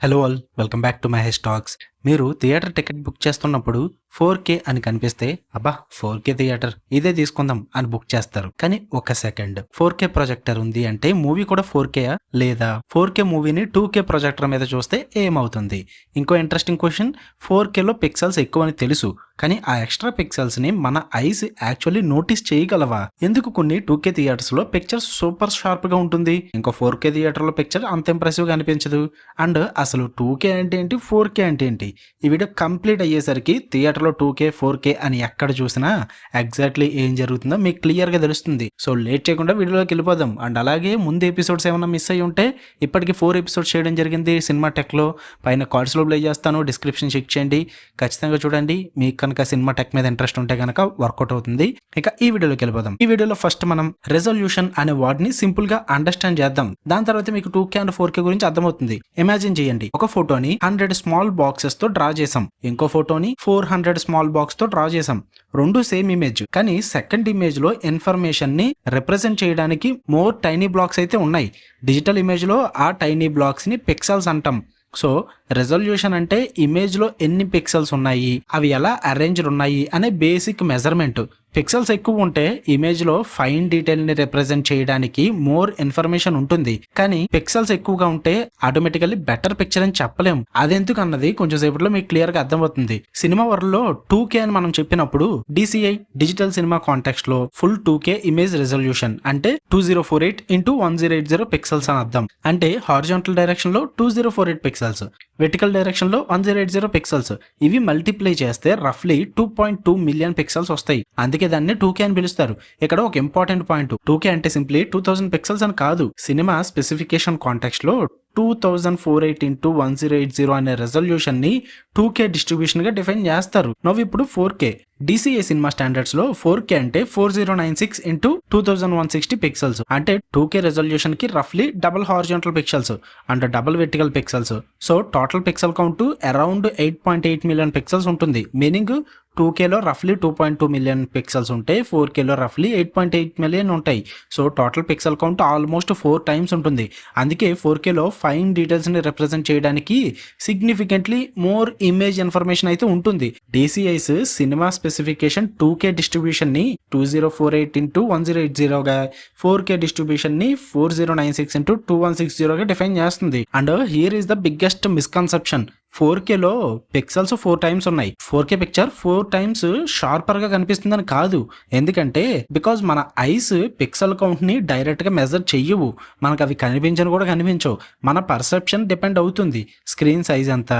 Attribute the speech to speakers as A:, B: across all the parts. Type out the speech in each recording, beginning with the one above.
A: Hello all welcome back to my Hess Talks. మీరు theatre ticket book చేస్తున్నప్పుడు 4K అని కనిపిస్తే అబ్బా 4K థియేటర్ ఇదే తీసుకుందాం అని బుక్ చేస్తారు. కానీ ఒక సెకండ్ 4K ప్రొజెక్టర్ ఉంది అంటే మూవీ కూడా 4K లేదా 4K మూవీని 2K ప్రొజెక్టర్ మీద చూస్తే ఏమవుతుంది? ఇంకో ఇంట్రెస్టింగ్ క్వశ్చన్, 4Kలో పిక్సెల్స్ ఎక్కువ అని తెలుసు, కానీ ఆ ఎక్స్ట్రా పిక్సెల్స్ ని మన ఐస్ యాక్చువల్లీ నోటీస్ చేయగలవా? ఎందుకు కొన్ని 2K థియేటర్స్ లో పిక్చర్ సూపర్ షార్ప్ గా ఉంటుంది, ఇంకో 4K థియేటర్ లో పిక్చర్ అంత ఇంప్రెసివ్ గా అనిపించదు? అండ్ అసలు 2K అంటే ఏంటి, 4K అంటే ఏంటి? ఈ వీడియో కంప్లీట్ అయ్యేసరికి థియేటర్లో 2K 4K అని ఎక్కడ చూసినా ఎగ్జాక్ట్లీ ఏం జరుగుతుందో మీకు క్లియర్ గా తెలుస్తుంది. సో లేట్ చేయకుండా వీడియోలోకి వెళ్ళిపోదాం. అండ్ అలాగే ముందు ఎపిసోడ్స్ ఏమైనా మిస్ అయ్యి ఉంటే ఇప్పటికి 4 ఎపిసోడ్స్ చేయడం జరిగింది సినిమా టెక్ లో. పైన కార్డ్స్ లో ప్లే చేస్తాను, డిస్క్రిప్షన్ చెక్ చేయండి, ఖచ్చితంగా చూడండి. మీకు కనుక సినిమా టెక్ మీద ఇంట్రెస్ట్ ఉంటే కనుక వర్కౌట్ అవుతుంది. ఇక ఈ వీడియోలోకి వెళ్ళిపోదాం. ఈ వీడియోలో ఫస్ట్ మనం రెజల్యూషన్ అనే వర్డ్ ని సింపుల్ గా అండర్స్టాండ్ చేద్దాం. దాని తర్వాత మీకు 2K అండ్ 4K గురించి అర్థమవుతుంది. ఇమాజిన్ చేయండి, ఒక ఫోటోని 100 స్మాల్ బాక్సెస్ తో డ్రా చేసాం, ఇంకో ఫోటోని 400 స్మాల్ బాక్స్ తో డ్రా చేసాం. రెండు సేమ్ ఇమేజ్, కానీ సెకండ్ ఇమేజ్ లో ఇన్ఫర్మేషన్ ని రిప్రజెంట్ చేయడానికి మోర్ టైనీ బ్లాక్స్ అయితే ఉన్నాయి. డిజిటల్ ఇమేజ్ లో ఆ టైనీ బ్లాక్స్ ని పిక్సెల్స్ అంటాం. సో రెజల్యూషన్ అంటే ఇమేజ్ లో ఎన్ని పిక్సెల్స్ ఉన్నాయి, అవి ఎలా అరేంజ్డ్ ఉన్నాయి అనే బేసిక్ మెజర్మెంట్. పిక్సెల్స్ ఎక్కువ ఉంటే ఇమేజ్ లో ఫైన్ డీటెయిల్ ని రిప్రజెంట్ చేయడానికి మోర్ ఇన్ఫర్మేషన్ ఉంటుంది, కానీ పిక్సెల్స్ ఎక్కువగా ఉంటే ఆటోమేటికల్లీ బెటర్ పిక్చర్ అని చెప్పలేం. అదెందుకు అన్నది కొంచెం సేపట్లో మీకు క్లియర్ గా అర్థమవుతుంది. సినిమా వరల్డ్ లో 2K అని మనం చెప్పినప్పుడు DCI డిజిటల్ సినిమా కాంటెక్స్ట్ లో ఫుల్ 2K ఇమేజ్ రెజల్యూషన్ అంటే 2048x1080 పిక్సెల్స్ అని అర్థం. అంటే హారిజాంటల్ డైరెక్షన్ లో 2048 పిక్సెల్స్, వెర్టికల్ డైరెక్షన్ లో 1080 పిక్సెల్స్. ఇవి మల్టిప్లై చేస్తే రఫ్లీ 2.2 మిలియన్ పిక్సెల్స్ వస్తాయి. అందుకే దాన్ని 2K అని పిలుస్తారు. ఇక్కడ ఒక ఇంపార్టెంట్ పాయింట్, 2K అంటే సింప్లీ 2000 పిక్సెల్స్ అని కాదు. సినిమా స్పెసిఫికేషన్ కాంటెక్స్ట్ లో 2048x1080 అనే రెజల్యూషన్ ని 2K డిస్ట్రిబ్యూషన్ గా డిఫైన్ చేస్తారు. నవ్వు ఇప్పుడు 4K DCI సినిమా స్టాండర్డ్స్ లో 4K అంటే 4096x2160 పిక్సెల్స్, అంటే 2K రెజల్యూషన్ కి రఫ్లీ double horizontal pixels and double vertical pixels. So total pixel count around 8.8 million pixels ఉంటుంది. మీనింగ్ 2Kలో రఫ్లీ 2.2 మిలియన్ పిక్సెల్స్ ఉంటే 4Kలో రఫ్లీ 8.8 మిలియన్ ఉంటాయి. So total pixel count almost 4 times ఉంటుంది. అందుకే 4Kలో ఫైన్ డీటెయిల్స్ ని రిప్రజెంట్ చేయడానికి సిగ్నిఫికెంట్లీ మోర్ ఇమేజ్ ఇన్ఫర్మేషన్ అయితే ఉంటుంది. DCI's cinema specification 2K distribution ని 2048x1080 గా, 4K డిస్ట్రిబ్యూషన్ ని 4096x2160 గా డిఫైన్ చేస్తుంది. And here is the biggest misconception. 4Kలో పిక్సెల్స్ 4 టైమ్స్ ఉన్నాయి. 4K పిక్చర్ 4 టైమ్స్ షార్పర్ గా కనిపిస్తుందని కాదు. ఎందుకంటే బికాజ్ మన ఐస్ పిక్సెల్ కౌంట్ ని డైరెక్ట్ గా మెజర్ చెయ్యవు, మనకు అవి కనిపించని కూడా కనిపించవు. మన పర్సెప్షన్ డిపెండ్ అవుతుంది. స్క్రీన్ సైజ్ ఎంత,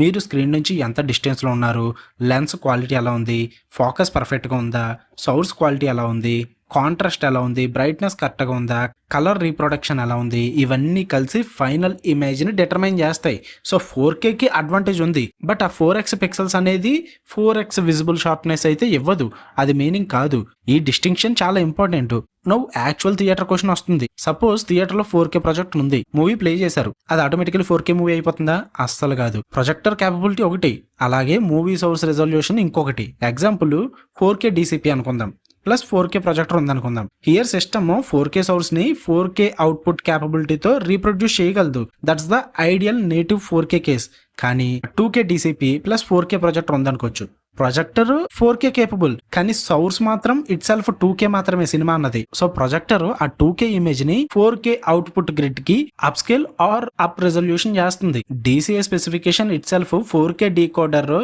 A: మీరు స్క్రీన్ నుంచి ఎంత డిస్టెన్స్ లో ఉన్నారు, లెన్స్ క్వాలిటీ ఎలా ఉంది, ఫోకస్ పర్ఫెక్ట్ గా ఉందా, సౌండ్స్ క్వాలిటీ ఎలా ఉంది, కాంట్రాస్ట్ ఎలా ఉంది, బ్రైట్నెస్ కరెక్ట్గా ఉందా, కలర్ రీప్రొడక్షన్ ఎలా ఉంది, ఇవన్నీ కలిసి ఫైనల్ ఇమేజ్ ని డిటర్మైన్ చేస్తాయి. సో 4Kకి అడ్వాంటేజ్ ఉంది, బట్ ఆ 4x పిక్సెల్స్ అనేది 4x విజిబుల్ షార్ప్నెస్ అయితే ఇవ్వదు. అది మీనింగ్ కాదు. ఈ డిస్టింక్షన్ చాలా important. Now actual theatre question వస్తుంది. సపోజ్ థియేటర్ లో 4K ప్రొజెక్టర్ ఉంది, మూవీ ప్లే చేశారు, అది ఆటోమేటికలీ 4K మూవీ అయిపోతుందా? అస్సలు కాదు. ప్రొజెక్టర్ క్యాపబిలిటీ ఒకటి, అలాగే మూవీ సోర్స్ రెజల్యూషన్ ఇంకొకటి. ఎగ్జాంపుల్ 4K DCP అనుకుందాం, ప్లస్ 4K ప్రొజెక్టర్ ఉందనుకుందాం. హియర్ సిస్టమ్ 4K సోర్స్ ని 4K అవుట్పుట్ క్యాపబిలిటీతో రీప్రొడ్యూస్ చేయగలదు. That's the ideal native 4K case. కానీ 2K DCP plus 4K projector ఉందనుకోవచ్చు. ప్రొజెక్టర్ 4K కేపబుల్, కానీ సోర్స్ మాత్రం ఇట్ సెల్ఫ్ 2K మాత్రమే సినిమా అన్నది. సో ప్రొజెక్టర్ ఆ 2K ఇమేజ్ ని 4K అవుట్పుట్ గ్రిడ్ కి upscale or up resolution చేస్తుంది. DCI specification itself 4K decoder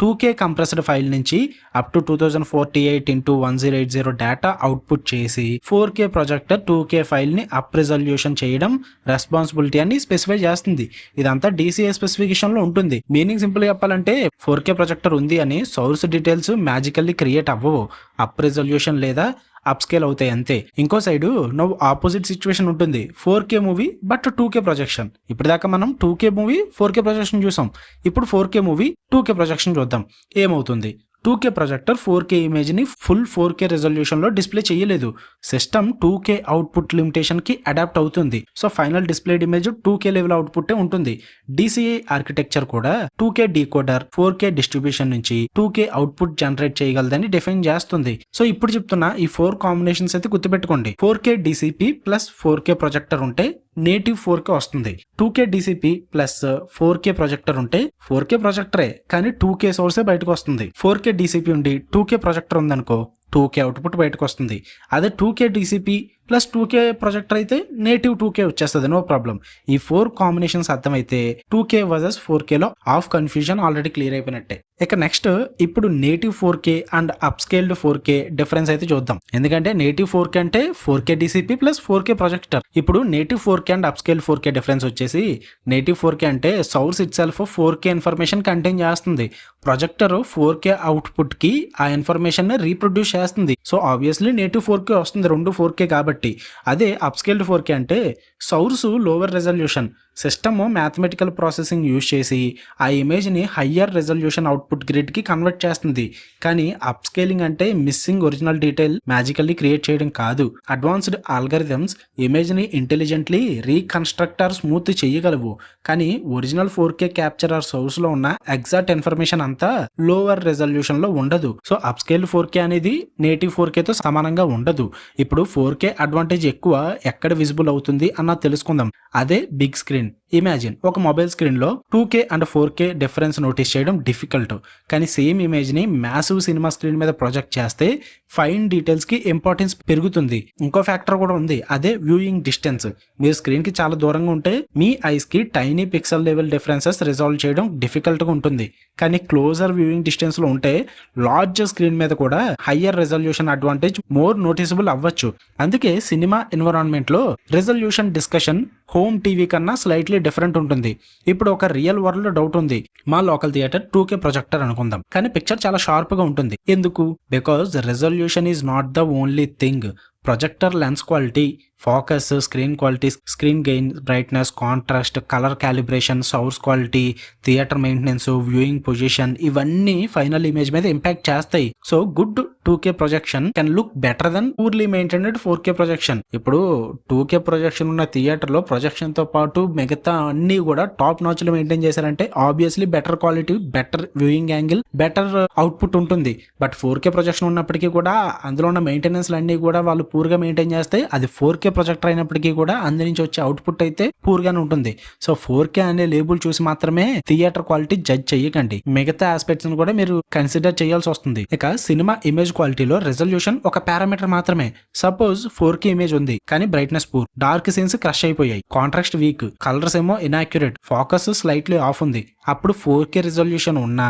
A: 2K compressed file నుంచి up to 2048x1080 data output చేసి 4K projector 2K file ని up resolution చేయడం responsibility అని specify చేస్తుంది. ఇదంతా DCI స్పెసిఫికేషన్ లో ఉంటుంది. మీనింగ్ సింపుల్ చెప్పాలంటే 4K ప్రొజెక్టర్ ఉంది అని సోర్స్ డీటెయిల్స్ మ్యాజికల్లీ క్రియేట్ అవ్వవు, అప్ రెజల్యూషన్ లేదా అప్ స్కేల్ అవుతాయి అంతే. ఇంకో సైడు నవ్వు ఆపోజిట్ సిచ్యువేషన్ ఉంటుంది. 4K movie but 2K projection. ఇప్పటిదాకా మనం 2K మూవీ 4K ప్రొజెక్షన్ చూసాం, ఇప్పుడు 4K మూవీ 2K ప్రొజెక్షన్ చూద్దాం. ఏమవుతుంది? 2K ప్రొజెక్టర్ 4K ఇమేజ్ ని ఫుల్ 4K రెజల్యూషన్ లో డిస్ప్లే చేయలేదు. సిస్టమ్ 2K అవుట్పుట్ లిమిటేషన్ కి అడాప్ట్ అవుతుంది. So final displayed image 2K level output ఉంటుంది. DCI ఆర్కిటెక్చర్ కూడా 2K డీకోడర్ 4K డిస్ట్రిబ్యూషన్ నుంచి 2K అవుట్పుట్ జనరేట్ చేయగలదని డిఫైన్ చేస్తుంది. సో ఇప్పుడు చెప్తున్నా ఈ 4 కాంబినేషన్స్ అయితే గుర్తుపెట్టుకోండి. 4K DCP plus 4K projector ఉంటే నేటివ్ 4K వస్తుంది. 2K DCP plus 4K projector ఉంటే 4K ప్రొజెక్టరే కానీ 2K సోర్సే బయటకు వస్తుంది. 4K DCP ఉండి 2K ప్రొజెక్టర్ ఉందనుకో 2K అవుట్పుట్ బయటకు వస్తుంది. అదే 2K DCP plus 2K projector అయితే నేటివ్ 2K వచ్చేస్తుంది, నో ప్రాబ్లం. ఈ 4 కాంబినేషన్స్ అర్థమైతే 2K వర్సెస్ 4Kలో హాఫ్ కన్ఫ్యూజన్ ఆల్రెడీ క్లియర్ అయిపోయినట్టే. ఇక నెక్స్ట్ ఇప్పుడు native 4K and upscaled 4K difference అయితే చూద్దాం. ఎందుకంటే నేటివ్ 4K అంటే 4K DCP plus 4K projector. ఇప్పుడు native 4K and upscaled 4K difference వచ్చేసి నేటివ్ 4K అంటే source itself 4K information contain చేస్తుంది. ప్రొజెక్టర్ 4K అవుట్పుట్ కి ఆ ఇన్ఫర్మేషన్ రీప్రొడ్యూస్ చేస్తుంది. సో ఆబ్వియస్లీ నేటివ్ 4K వస్తుంది, రెండు 4K కాబట్టి. అదే అప్స్కేల్డ్ 4K అంటే source lower resolution, system mathematical processing use చేసి ఆ ఇమేజ్ని హయ్యర్ రెజల్యూషన్ అవుట్పుట్ గ్రిడ్కి కన్వర్ట్ చేస్తుంది. కానీ అప్స్కేలింగ్ అంటే missing original detail magically create చేయడం కాదు. అడ్వాన్స్డ్ ఆల్గరిథమ్స్ ఇమేజ్ని ఇంటెలిజెంట్లీ రీకన్స్ట్రక్ట్ ఆర్ స్మూత్ చేయగలవు. కానీ ఒరిజినల్ 4K క్యాప్చర్ ఆర్ సోర్స్లో ఉన్న ఎగ్జాక్ట్ ఇన్ఫర్మేషన్ అంతా లోవర్ రెజల్యూషన్లో ఉండదు. సో అప్స్కేల్ 4K అనేది నేటివ్ 4Kతో సమానంగా ఉండదు. ఇప్పుడు 4K అడ్వాంటేజ్ ఎక్కువ ఎక్కడ విజిబుల్ అవుతుంది అన్న తెలుసుకుందాం. అదే బిగ్ స్క్రీన్. ఇమాజిన్ ఒక మొబైల్ స్క్రీన్లో 2K and 4K difference notice చేయడం డిఫికల్ట్. కానీ సేమ్ ఇమేజ్ని మ్యాసివ్ సినిమా స్క్రీన్ మీద ప్రొజెక్ట్ చేస్తే ఫైన్ డీటెయిల్స్కి ఇంపార్టెన్స్ పెరుగుతుంది. ఇంకో ఫ్యాక్టర్ కూడా ఉంది, అదే వ్యూయింగ్ డిస్టెన్స్. మీరు స్క్రీన్కి చాలా దూరంగా ఉంటే మీ ఐస్కి tiny pixel level differences resolve చేయడం డిఫికల్ట్గా ఉంటుంది. కానీ క్లోజర్ వ్యూయింగ్ డిస్టెన్స్లో ఉంటే లార్జ్ స్క్రీన్ మీద కూడా higher resolution advantage more noticeable అవ్వచ్చు. అందుకే సినిమా ఎన్విరాన్మెంట్లో రెజల్యూషన్ డిస్కషన్ హోమ్ టీవీ కన్నా స్లైట్లీ డిఫరెంట్ ఉంటుంది. ఇప్పుడు ఒక రియల్ వరల్డ్ డౌట్ ఉంది. మా లోకల్ థియేటర్ 2K ప్రొజెక్టర్ అనుకుందాం, కానీ పిక్చర్ చాలా షార్ప్గా ఉంటుంది. ఎందుకు? Because resolution is not the only thing. Projector lens quality, focus, screen quality, screen gain, brightness, contrast, colour calibration, sound quality, theatre maintenance, viewing position ఇవన్నీ final image మీద impact చేస్తాయి. So good 2K projection can look better then poorly maintained 4K projection. ఇప్పుడు 2K projection ఉన్న థియేటర్లో projection తో పాటు మిగతా అన్ని కూడా టాప్ నాచ్ లో మెయింటైన్ చేశారంటే obviously better quality, better viewing angle, better output ఉంటుంది. బట్ 4K ప్రొజెక్షన్ ఉన్నప్పటికీ కూడా అందులో ఉన్న మెయింటెనెన్స్ అన్ని కూడా వాళ్ళు పూర్గా మెయింటైన్ చేస్తే అది 4K ప్రొజెక్టర్ అయినప్పటికీ కూడా అందు నుంచి వచ్చే అవుట్పుట్ అయితే పూర్గానే ఉంటుంది. సో 4K అనే లేబుల్ చూసి మాత్రమే థియేటర్ క్వాలిటీ జడ్జ్ చేయకండి, మిగతా ఆస్పెక్ట్స్ కూడా మీరు కన్సిడర్ చేయాల్సి వస్తుంది. ఇక సినిమా ఇమేజ్ క్వాలిటీలో రెజల్యూషన్ ఒక పారామీటర్ మాత్రమే. సపోజ్ 4K ఇమేజ్ ఉంది కానీ brightness poor, dark scenes crush అయిపోయాయి, కాంట్రాస్ట్ వీక్, కలర్స్ ఏమో ఇనాక్యురేట్, ఫోకస్ స్లైట్లీ ఆఫ్ ఉంది. అప్పుడు 4K రిజల్యూషన్ ఉన్న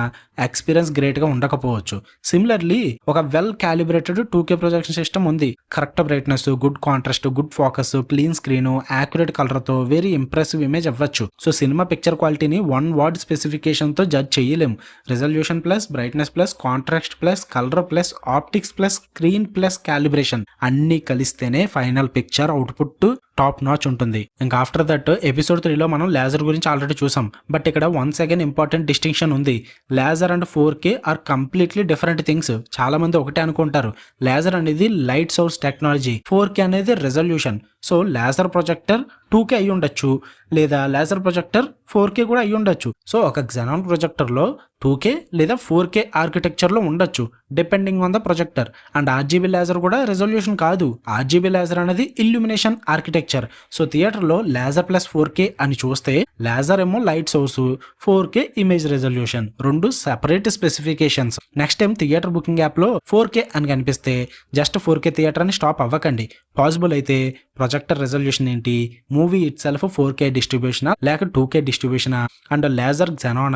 A: ఎక్స్పీరియన్స్ గ్రేట్ గా ఉండకపోవచ్చు. సిమిలర్లీ ఒక well calibrated 2K projection system ఉంది, correct brightness, good contrast, good focus, clean screen, accurate colour తో వెరీ ఇంప్రెసివ్ ఇమేజ్ అవ్వచ్చు. సో సినిమా పిక్చర్ క్వాలిటీని వన్ వర్డ్ స్పెసిఫికేషన్ తో జడ్జ్ చేయలేం. Resolution plus brightness plus contrast plus colour plus optics plus screen plus calibration అన్ని కలిస్తేనే final picture output top notch ఉంటుంది. ఇంకా after that episode 3లో మనం laser గురించి ఆల్రెడీ చూసాం. బట్ ఇక్కడ వన్స్ అగైన్ ఇంపార్టెంట్ డిస్టింక్షన్ ఉంది. Laser and 4K are completely different things. చాలా మంది ఒకటే అనుకుంటారు, లేజర్ అనేది లైట్ సోర్స్ టెక్నాలజీ, 4K అనేది resolution. So laser projector 2K అయి ఉండొచ్చు, లేదా లేజర్ ప్రొజెక్టర్ 4K కూడా అయి ఉండొచ్చు. సో ఒక xenon ప్రొజెక్టర్లో 2K లేదా 4K ఆర్కిటెక్చర్లో ఉండొచ్చు depending on the projector. And RGB laser కూడా రెజల్యూషన్ కాదు, RGB లేజర్ అనేది ఇల్యూమినేషన్ ఆర్కిటెక్చర్. సో థియేటర్లో లేజర్ ప్లస్ 4K అని చూస్తే లేజర్ ఏమో light source, 4K image resolution, రెండు separate specifications. Next time theatre booking యాప్లో 4K అని కనిపిస్తే జస్ట్ 4K థియేటర్ అని స్టాప్ అవ్వకండి. పాసిబుల్ అయితే ప్రొజెక్టర్ రెజల్యూషన్ ఏంటి, మూవీ ఇట్ సెల్ఫ్ 4K డిస్ట్రిబ్యూషనా లేక 2K డిస్ట్రిబ్యూషనా, and laser xenon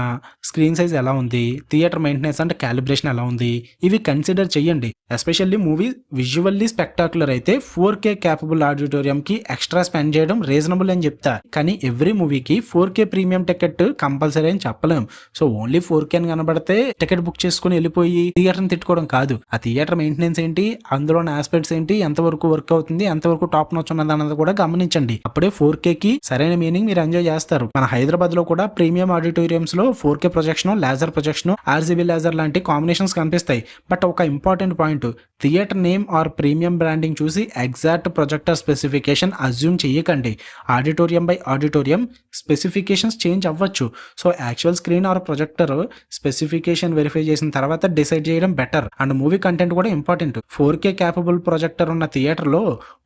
A: screen size ఎలా ఉంది, థియేటర్ మెయింటెనెన్స్ అండ్ క్యాలిబ్రేషన్ ఎలా ఉంది, ఇవి కన్సిడర్ చెయ్యండి. ఎస్పెషల్లీ మూవీ విజువల్లీ స్పెక్టాక్యులర్ అయితే 4K క్యాపబుల్ ఆడిటోరియం కి ఎక్స్ట్రా స్పెండ్ చేయడం రీజనబుల్ అని చెప్తా. కానీ ఎవ్రీ మూవీకి 4K ప్రీమియం టికెట్ కంపల్సరీ అని చెప్పలేం. సో ఓన్లీ 4K అని కనబడితే టికెట్ బుక్ చేసుకుని వెళ్ళిపోయి థియేటర్ని తిట్టుకోవడం కాదు. ఆ థియేటర్ మెయింటెనెన్స్ ఏంటి, అందులోని ఆస్పెక్ట్స్ ఏంటి, ఎంతవరకు వర్క్ అవుతుంది, ఎంతవరకు టాప్ నాచ్ ఉన్నది అన్నది కూడా గమనించండి. అప్పుడే 4K కి సరైన మీనింగ్ మీరు ఎంజాయ్ చేస్తారు. మన హైదరాబాద్ లో కూడా ప్రీమియం ఆడిటోరియంస్ లో 4K projection, laser projection, RGB laser లాంటి కాంబినేషన్స్ కనిపిస్తాయి. బట్ ఒక important point, theatre name or premium branding చూసి ఎగ్జాక్ట్ ప్రొజెక్టర్ స్పెసిఫికేషన్ అజ్యూమ్ చేయకండి. Auditorium by auditorium specifications change అవ్వచ్చు. So actual screen or projector specification verify చేసిన తర్వాత decide చేయడం better. And movie content కూడా ఇంపార్టెంట్. 4K క్యాపబుల్ ప్రొజెక్టర్ ఉన్న theatre లో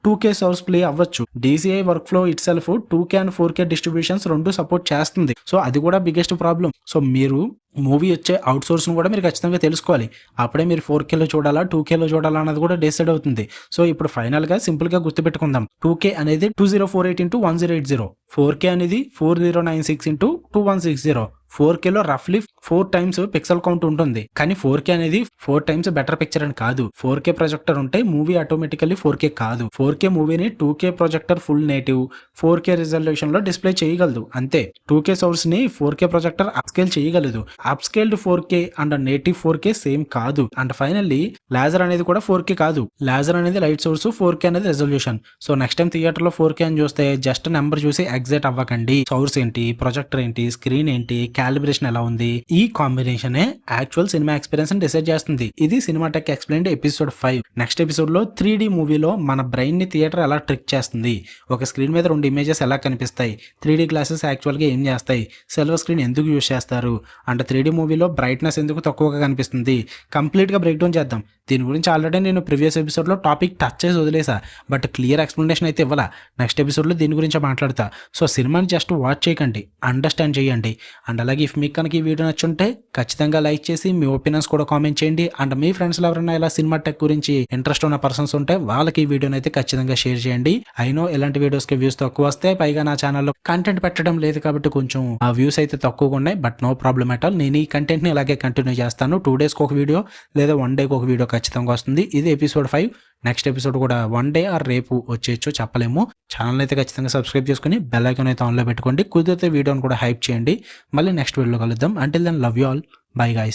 A: 2K source play easily అవ్వచ్చు. DCI workflow itself 2K and 4K distributions రెండు support చేస్తుంది. So అది కూడా బిగ్గెస్ట్ ప్రాబ్లం. సో మీరు మూవీ వచ్చే అవుట్ సోర్స్ను కూడా మీరు ఖచ్చితంగా తెలుసుకోవాలి. అప్పుడే మీరు 4Kలో చూడాలా 2Kలో చూడాలా అన్నది కూడా డిసైడ్ అవుతుంది. సో ఇప్పుడు ఫైనల్గా సింపుల్గా గుర్తుపెట్టుకుందాం. 2K అనేది 2048 × 1080, 4K అనేది 4096 × 2160. 4Kలో రఫ్లీ 4 టైమ్స్ పిక్సెల్ కౌంట్ ఉంటుంది. కానీ 4K అనేది 4 టైమ్స్ బెటర్ పిక్చర్ అని కాదు. 4K ప్రొజెక్టర్ ఉంటే మూవీ ఆటోమేటికల్లీ 4K కాదు. 4K మూవీని 2K projector full native 4K resolution లో డిస్ప్లే చేయగలదు అంతే. 2K సోర్స్ ని 4K ప్రొజెక్టర్ అప్స్కేల్ చేయగలదు. అప్స్కేల్డ్ 4K and native 4K same కాదు. అండ్ ఫైనల్లీ లేజర్ అనేది కూడా 4K కాదు. లేజర్ అనేది లైట్ సోర్స్, 4K అనేది resolution. So next time theatre లో 4K అని చూస్తే జస్ట్ నెంబర్ చూసి ఎగ్జైట్ అవ్వకండి. సోర్స్ ఏంటి, ప్రొజెక్టర్ ఏంటి, స్క్రీన్ ఏంటి, క్యాలిబ్రేషన్ ఎలా ఉంది, ఈ కాంబినేషనే యాక్చువల్ సినిమా ఎక్స్పీరియన్స్ ని డిసైడ్ చేస్తుంది. ఇది సినిమాటెక్ ఎక్స్ప్లెయిన్డ్ ఎపిసోడ్ 5. నెక్స్ట్ ఎపిసోడ్ లో 3D మూవీలో మన బ్రెయిన్ ని థియేటర్ ఎలా ట్రిక్ చేస్తుంది, ఒక స్క్రీన్ మీద 2 ఇమేజెస్ ఎలా కనిపిస్తాయి, 3D గ్లాసెస్ యాక్చువల్ గా ఏం చేస్తాయి, సిల్వర్ స్క్రీన్ ఎందుకు యూజ్ చేస్తారు, అండ్ 3D మూవీలో బ్రైట్నెస్ ఎందుకు తక్కువగా కనిపిస్తుంది, కంప్లీట్ గా బ్రేక్ డౌన్ చేద్దాం. దీని గురించి ఆల్రెడీ నేను ప్రీవియస్ ఎపిసోడ్ లో టాపిక్ టచ్ చేసి వదిలేసా, బట్ క్లియర్ ఎక్స్ప్లెనేషన్ అయితే ఇవ్వాలా. నెక్స్ట్ ఎపిసోడ్ లో దీని గురించి మాట్లాడతా. సో సినిమాని జస్ట్ వాచ్ చేయకండి, అండర్స్టాండ్ చేయండి. అండ్ అలాగే ఇఫ్ మీకు కనుక ఈ వీడియో నచ్చుంటే ఖచ్చితంగా లైక్ చేసి మీ ఒపీనియన్స్ కూడా కామెంట్ చేయండి. అండ్ మీ ఫ్రెండ్స్లో ఎవరైనా ఇలా సినిమా టెక్ గురించి ఇంట్రెస్ట్ ఉన్న పర్సన్స్ ఉంటే వాళ్ళకి ఈ వీడియోని అయితే ఖచ్చితంగా షేర్ చేయండి. అయినో ఇలాంటి వీడియోస్కి వ్యూస్ తక్కువ వస్తాయి, పైగా నా ఛానల్లో కంటెంట్ పెట్టడం లేదు కాబట్టి కొంచెం ఆ వ్యూస్ అయితే తక్కువగా ఉన్నాయి. But no problem at all, నేను ఈ కంటెంట్ని ఇలాగే కంటిన్యూ చేస్తాను. 2 డేస్కి ఒక వీడియో లేదా 1 డేకి ఒక వీడియో ఖచ్చితంగా వస్తుంది. ఇది ఎపిసోడ్ 5. నెక్స్ట్ ఎపిసోడ్ కూడా 1 డే ఆర్ రేపు వచ్చేయచ్చు, చెప్పలేము. ఛానల్ అయితే ఖచ్చితంగా సబ్స్క్రైబ్ చేసుకుని బెల్ ఐకాన్ అయితే ఆన్లో పెట్టుకోండి. కుదిరితే వీడియోని కూడా హైప్ చేయండి. మళ్ళీ నెక్స్ట్ వీడియోలో కలుద్దాం. Until then love you all, bye guys.